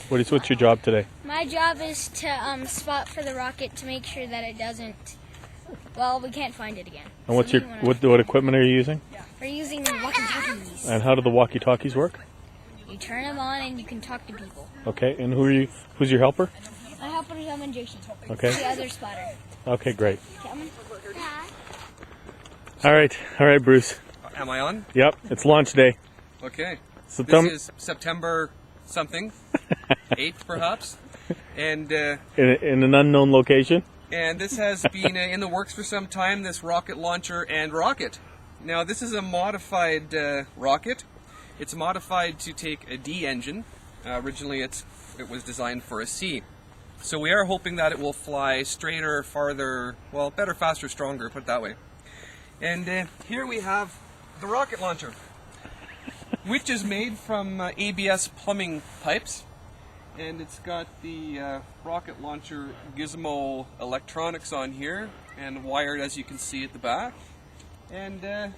What's your job today? My job is to spot for the rocket to make sure that it doesn't. Well, we can't find it again. And what's your what equipment are you using? We're using walkie-talkies. And how do the walkie-talkies work? You turn them on and you can talk to people. Okay. And who's your helper? My helper is Em and Jason. Okay. The other spotter. Okay, great. Cameron? All right, Bruce. Am I on? Yep, it's launch day. Okay. So This is September something, 8th perhaps, and in an unknown location. and this has been in the works for some time. This rocket launcher and rocket. Now this is a modified rocket. It's modified to take a D engine. Originally, it was designed for a C. So we are hoping that it will fly straighter, farther, well, better, faster, stronger. Put it that way. And here we have the rocket launcher, which is made from ABS plumbing pipes, and it's got the rocket launcher gizmo electronics on here, and wired, as you can see, at the back, and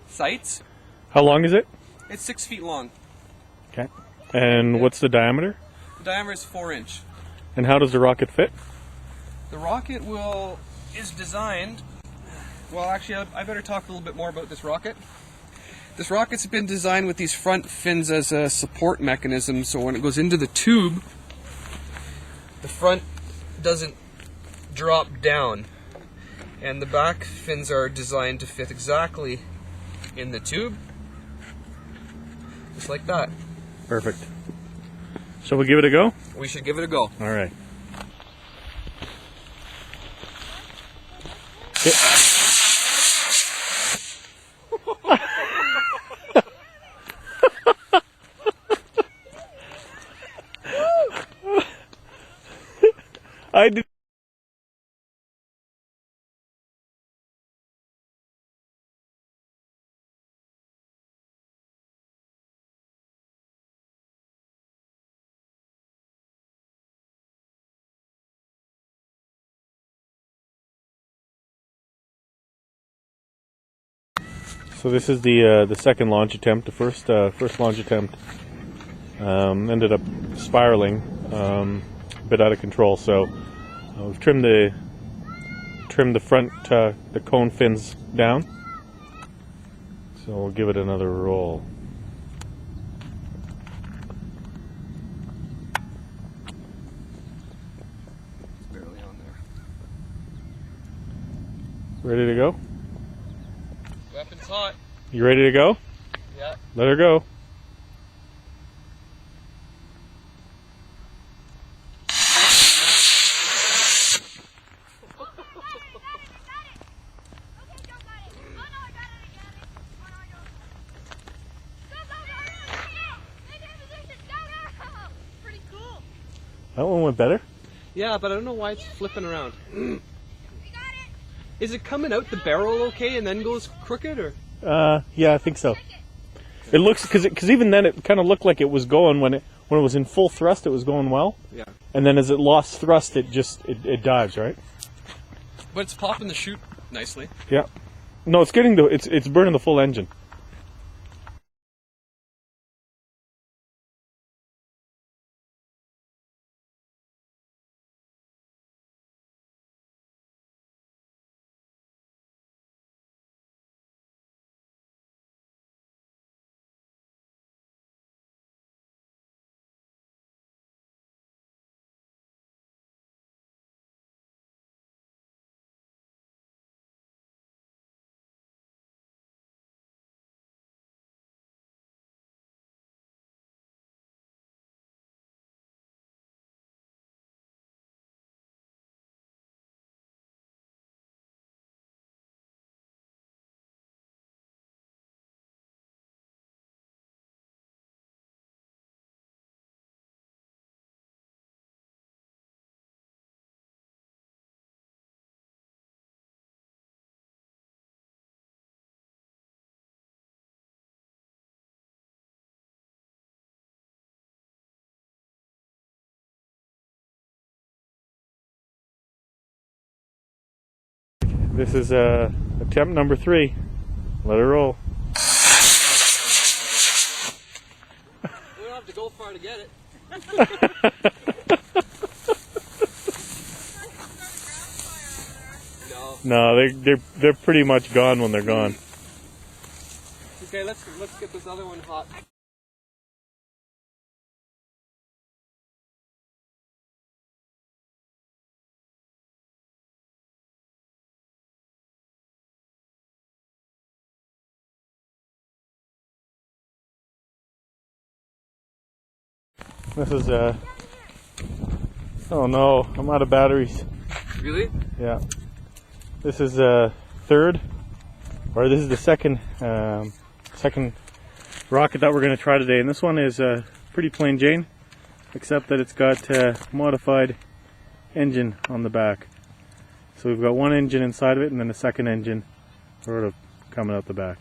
sights. How long is it? It's 6 feet long. Okay. And what's the diameter? The diameter is 4 inch. And how does the rocket fit? The rocket is designed. Well, actually, I better talk a little bit more about this rocket. This rocket's been designed with these front fins as a support mechanism, so when it goes into the tube, the front doesn't drop down, and the back fins are designed to fit exactly in the tube, just like that. Perfect. Shall we give it a go? We should give it a go. All right. I did. So this is the second launch attempt. The first launch attempt ended up spiraling a bit out of control. So we've trimmed the front the cone fins down. So we'll give it another roll. It's barely on there. Ready to go? Weapon's hot. You ready to go? Yeah. Let her go. That one went better. Yeah, but I don't know why it's flipping around. Is it coming out the barrel okay and then goes crooked, or? Yeah, I think so. It looks because even then it kind of looked like it was going when it was in full thrust. It was going well. Yeah. And then as it lost thrust, it dives, right? But it's popping the chute nicely. Yeah. No, it's it's burning the full engine. This is attempt number 3. Let her roll. We don't have to go far to get it. No. No, they're pretty much gone when they're gone. Okay, let's get this other one hot. This is oh no, I'm out of batteries. Really? Yeah. This is third, or this is the second rocket that we're going to try today, and this one is pretty plain Jane, except that it's got modified engine on the back. So we've got one engine inside of it, and then a second engine sort of coming out the back.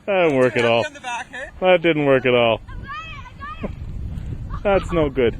That didn't work at all. That didn't work at all. That's no good.